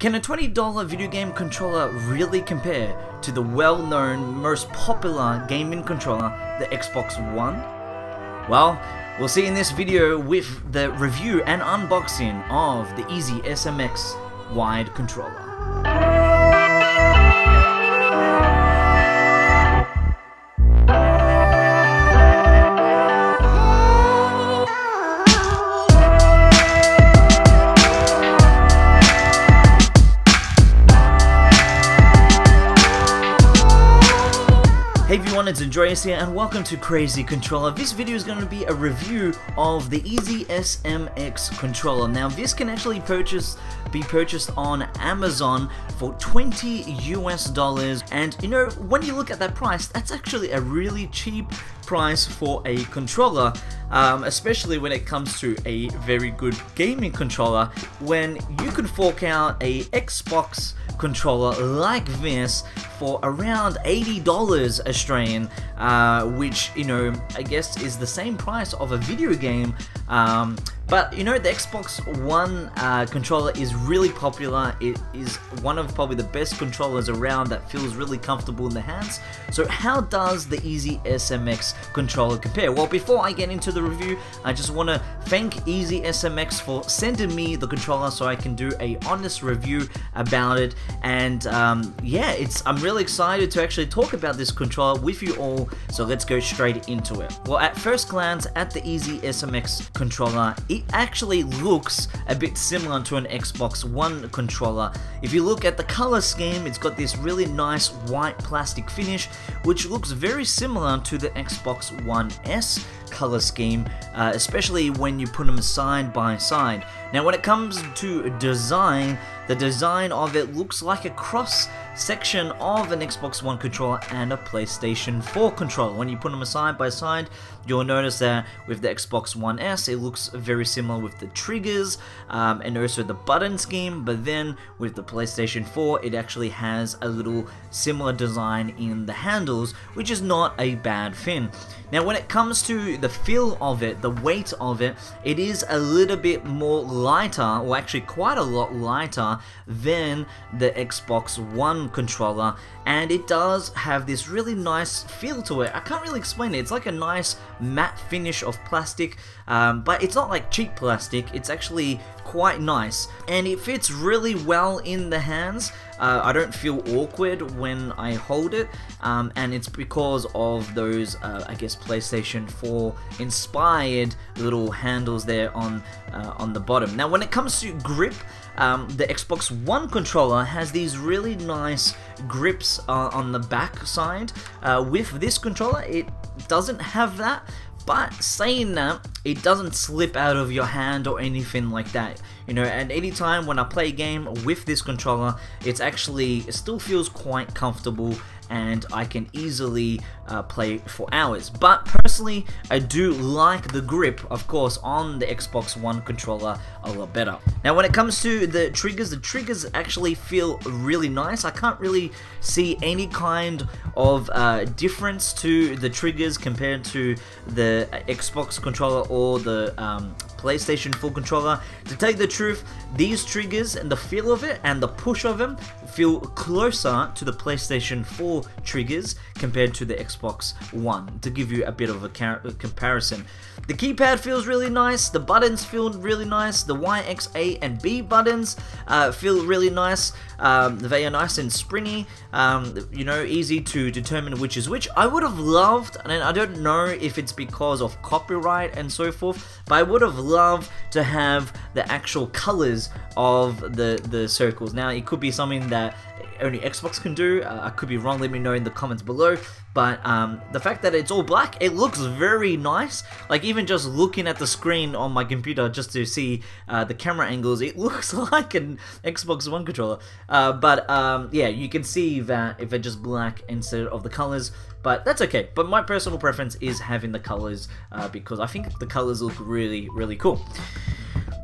Can a $20 video game controller really compare to the well-known, most popular gaming controller, the Xbox One? Well, we'll see in this video with the review and unboxing of the EasySMX wide controller. Hey everyone, it's Andreas here and welcome to Crazy Controller. This video is going to be a review of the EasySMX controller. Now this can actually be purchased on Amazon for $20 US, and you know, when you look at that price, that's actually a really cheap price for a controller, especially when it comes to a very good gaming controller, when you could fork out a Xbox controller like this for around $80 Australian, which, you know, I guess is the same price of a video game. But you know, the Xbox One controller is really popular. It is one of probably the best controllers around that feels really comfortable in the hands. So how does the EasySMX controller compare? Well, before I get into the review, I just want to thank EasySMX for sending me the controller so I can do a honest review about it. And yeah, I'm really excited to actually talk about this controller with you all, so let's go straight into it. Well, at first glance at the EasySMX controller, it actually looks a bit similar to an Xbox One controller. If you look at the color scheme, it's got this really nice white plastic finish, which looks very similar to the Xbox One S color scheme, especially when you put them side by side. Now when it comes to design, the design of it looks like a cross section of an Xbox One controller and a PlayStation 4 controller. When you put them side by side, you'll notice that with the Xbox One S, it looks very similar with the triggers and also the button scheme, but then with the PlayStation 4, it actually has a little similar design in the handles, which is not a bad thing. Now when it comes to the feel of it, the weight of it, it is a little bit more lighter, or actually quite a lot lighter than the Xbox One controller, and it does have this really nice feel to it. I can't really explain it. It's like a nice matte finish of plastic, but it's not like cheap plastic. It's actually quite nice, and it fits really well in the hands. I don't feel awkward when I hold it, and it's because of those, I guess, PlayStation 4 inspired little handles there on the bottom. Now when it comes to grip, the Xbox One controller has these really nice grips on the back side. With this controller, it doesn't have that. But saying that, it doesn't slip out of your hand or anything like that, you know. And anytime when I play a game with this controller, it still feels quite comfortable, and I can easily play for hours. But personally, I do like the grip, of course, on the Xbox One controller a lot better. Now when it comes to the triggers actually feel really nice. I can't really see any kind of difference to the triggers compared to the Xbox controller or the PlayStation 4 controller. To tell you the truth, these triggers and the feel of it and the push of them feel closer to the PlayStation 4 triggers compared to the Xbox One, to give you a bit of a comparison. The keypad feels really nice, the buttons feel really nice, the Y, X, A, and B buttons feel really nice. They are nice and springy, you know, easy to determine which is which. I would have loved, and I don't know if it's because of copyright and so forth, but I would have loved to have the actual colors of the circles. Now it could be something that only Xbox can do. I could be wrong, let me know in the comments below. But the fact that it's all black, it looks very nice. Like even just looking at the screen on my computer just to see the camera angles, it looks like an Xbox One controller. Yeah, you can see that if it's just black instead of the colors, but that's okay. But my personal preference is having the colors because I think the colors look really, really cool.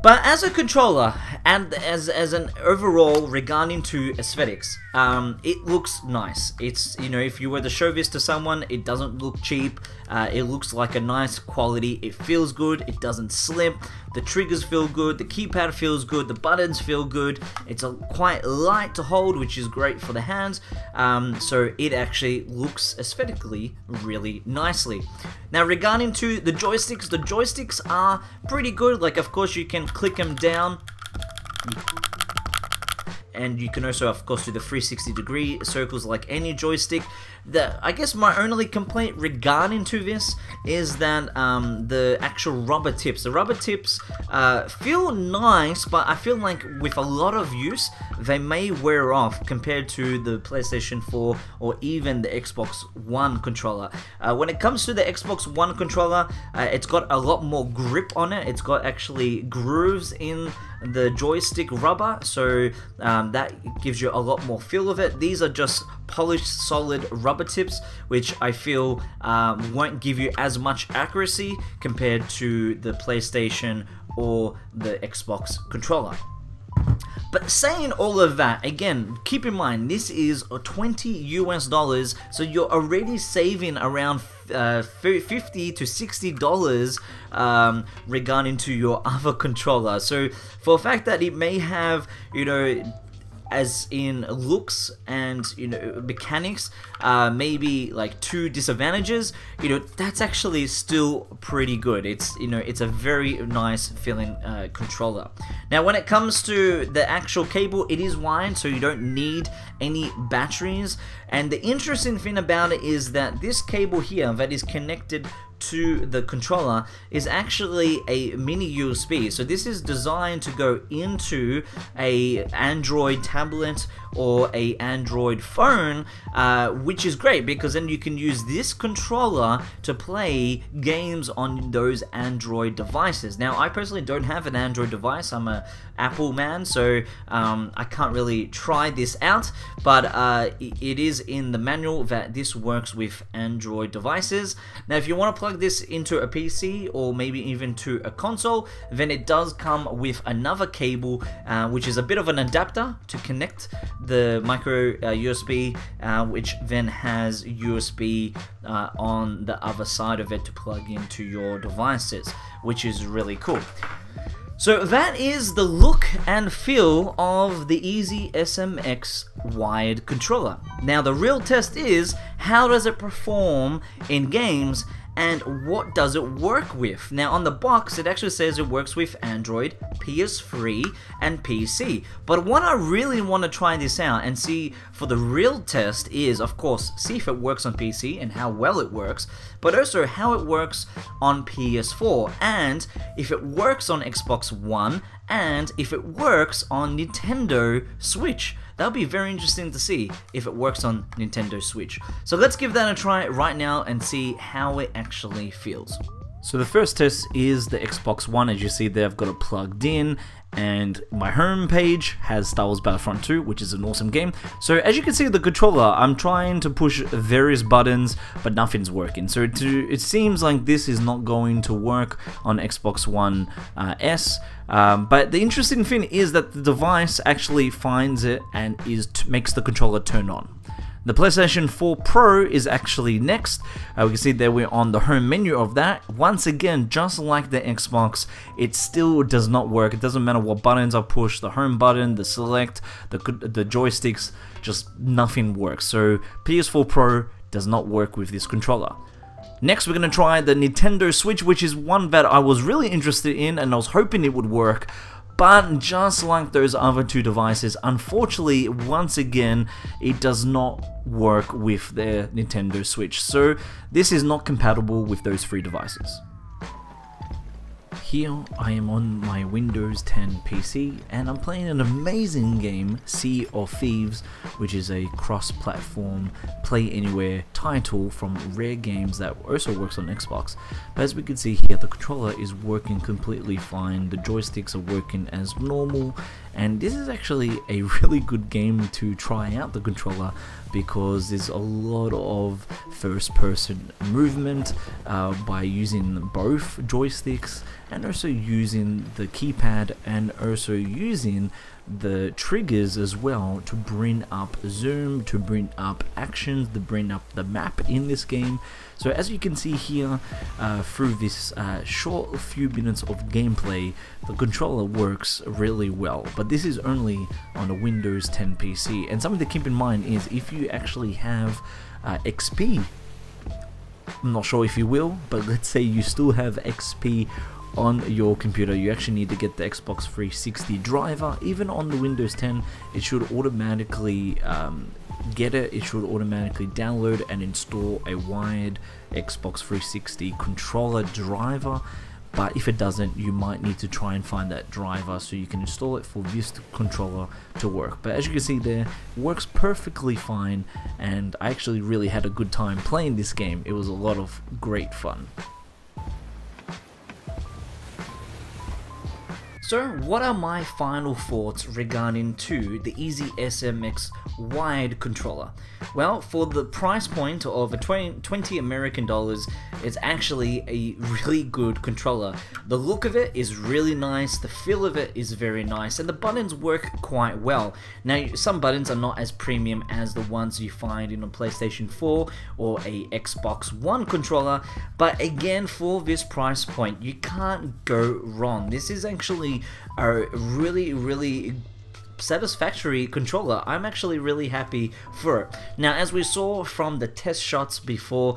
But as a controller and as an overall regarding to aesthetics, it looks nice. It's, you know, if you were to show this to someone, it doesn't look cheap. It looks like a nice quality. It feels good. It doesn't slip. the triggers feel good, the keypad feels good, the buttons feel good. It's quite light to hold, which is great for the hands, so it actually looks aesthetically really nicely. Now regarding to the joysticks are pretty good. Like, of course, you can click them down, and you can also, of course, do the 360-degree circles like any joystick. I guess my only complaint regarding to this is that the actual rubber tips. The rubber tips feel nice, but I feel like with a lot of use, they may wear off compared to the PlayStation 4 or even the Xbox One controller. When it comes to the Xbox One controller, it's got a lot more grip on it. It's got actually grooves in the joystick rubber, so that gives you a lot more feel of it. These are just polished solid rubber tips, which I feel won't give you as much accuracy compared to the PlayStation or the Xbox controller. But saying all of that, again, keep in mind, this is $20 US, so you're already saving around $50 to $60 regarding to your other controller. So for the fact that it may have, you know, as in looks and, you know, mechanics, maybe like 2 disadvantages, you know, that's actually still pretty good. It's, you know, it's a very nice feeling controller. Now when it comes to the actual cable, it is wired, so you don't need any batteries. And the interesting thing about it is that this cable here that is connected to the controller is actually a mini USB. So this is designed to go into a Android tablet or a Android phone, which is great because then you can use this controller to play games on those Android devices. Now I personally don't have an Android device, I'm a Apple man, so I can't really try this out, but it is in the manual that this works with Android devices. Now if you want to plug this into a PC or maybe even to a console, then it does come with another cable, which is a bit of an adapter to connect the micro USB, which then has USB on the other side of it to plug into your devices, which is really cool. So that is the look and feel of the EasySMX wired controller. Now the real test is, how does it perform in games and what does it work with? Now on the box it actually says it works with Android, PS3 and PC, but what I really want to try this out and see for the real test is, of course, see if it works on PC and how well it works, but also how it works on PS4 and if it works on Xbox One and if it works on Nintendo Switch. That'll be very interesting to see if it works on Nintendo Switch. So let's give that a try right now and see how it actually feels. So the first test is the Xbox One. As you see there, I've got it plugged in, and my home page has Star Wars Battlefront 2, which is an awesome game. So as you can see, the controller, I'm trying to push various buttons, but nothing's working. So it seems like this is not going to work on Xbox One S. But the interesting thing is that the device actually finds it and makes the controller turn on. The PlayStation 4 Pro is actually next. We can see that we're on the home menu of that. Once again, just like the Xbox, it still does not work. It doesn't matter what buttons I push, the home button, the select, the joysticks, just nothing works. So PS4 Pro does not work with this controller. Next, we're going to try the Nintendo Switch, which is one that I was really interested in and I was hoping it would work. But just like those other 2 devices, unfortunately, once again, it does not work with the Nintendo Switch. So this is not compatible with those 3 devices. Here I am on my Windows 10 PC and I'm playing an amazing game, Sea of Thieves, which is a cross-platform play anywhere title from Rare Games that also works on Xbox. But as we can see here, the controller is working completely fine, the joysticks are working as normal, and this is actually a really good game to try out the controller because there's a lot of first-person movement by using both joysticks, and also using the keypad and also using the triggers as well to bring up zoom, to bring up actions, to bring up the map in this game. So as you can see here, through this short few minutes of gameplay, the controller works really well, but this is only on a Windows 10 PC. And something to keep in mind is if you actually have XP, I'm not sure if you will, but let's say you still have XP on your computer, you actually need to get the Xbox 360 driver. Even on the Windows 10, it should automatically get it. It should automatically download and install a wired Xbox 360 controller driver. But if it doesn't, you might need to try and find that driver so you can install it for this controller to work. But as you can see there, it works perfectly fine, and I actually really had a good time playing this game. It was a lot of great fun. So what are my final thoughts regarding to the EasySMX wired controller? Well, for the price point of 20 American dollars, it's actually a really good controller. The look of it is really nice, the feel of it is very nice, and the buttons work quite well. Now, some buttons are not as premium as the ones you find in a PlayStation 4 or a Xbox One controller, but again, for this price point, you can't go wrong. This is actually a really satisfactory controller. I'm actually really happy for it. Now, as we saw from the test shots before,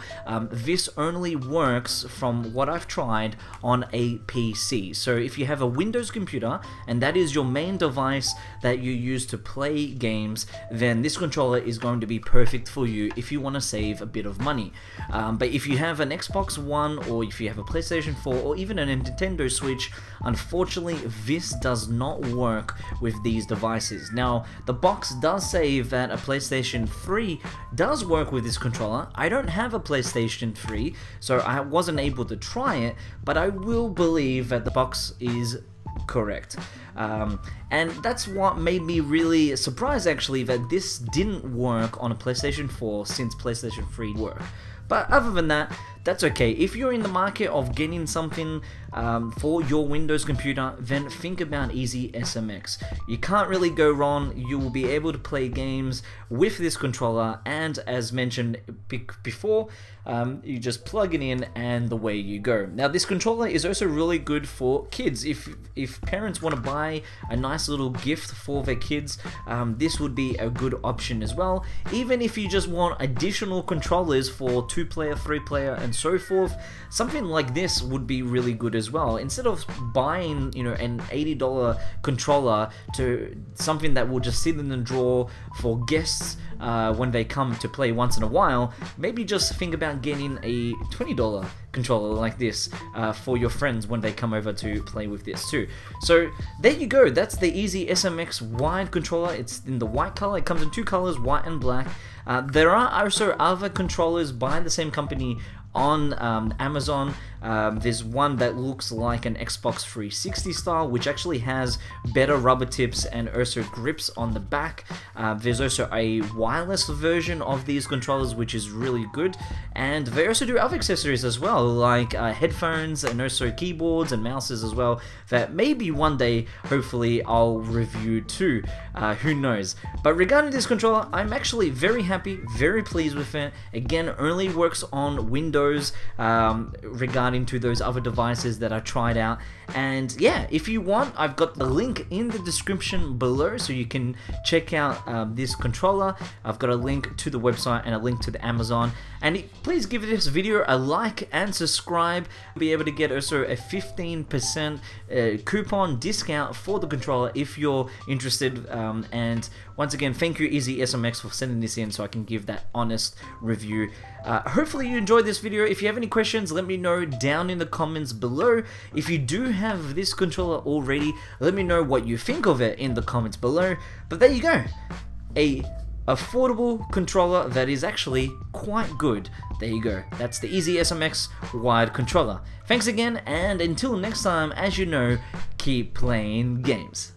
this only works, from what I've tried, on a PC. So if you have a Windows computer and that is your main device that you use to play games, then this controller is going to be perfect for you if you want to save a bit of money. But if you have an Xbox One, or if you have a PlayStation 4, or even a Nintendo Switch, unfortunately this does not work with these devices. Now, the box does say that a PlayStation 3 does work with this controller. I don't have a PlayStation 3, so I wasn't able to try it, but I will believe that the box is correct. And that's what made me really surprised, actually, that this didn't work on a PlayStation 4 since PlayStation 3 worked. But other than that, that's okay. If you're in the market of getting something for your Windows computer, then think about EasySMX. You can't really go wrong. You will be able to play games with this controller, and as mentioned before, you just plug it in and away you go. Now, this controller is also really good for kids. If parents want to buy a nice little gift for their kids, this would be a good option as well. Even if you just want additional controllers for 2-player, 3-player, and so forth, something like this would be really good as well. Instead of buying, you know, an $80 controller to something that will just sit in the drawer for guests when they come to play once in a while, maybe just think about getting a $20 controller like this for your friends when they come over to play with this too. So there you go, that's the EasySMX wired controller. It's in the white color. It comes in 2 colors, white and black. There are also other controllers by the same company on Amazon. There's one that looks like an Xbox 360 style, which actually has better rubber tips and also grips on the back. There's also a wireless version of these controllers, which is really good, and they also do other accessories as well, like headphones and also keyboards and mouses as well, that maybe one day, hopefully, I'll review too. Who knows? But regarding this controller, I'm actually very happy, very pleased with it. Again, only works on Windows, regarding to those other devices that I tried out. And yeah, if you want, I've got the link in the description below, so you can check out this controller. I've got a link to the website and a link to the Amazon. And please give this video a like and subscribe. You'll be able to get also a 15% coupon discount for the controller if you're interested. And once again, thank you EasySMX for sending this in so I can give that honest review. Hopefully you enjoyed this video. If you have any questions, let me know down in the comments below. If you do have this controller already, let me know what you think of it in the comments below. But there you go, a affordable controller that is actually quite good. There you go, that's the EasySMX wired controller. Thanks again, and until next time, as you know, keep playing games.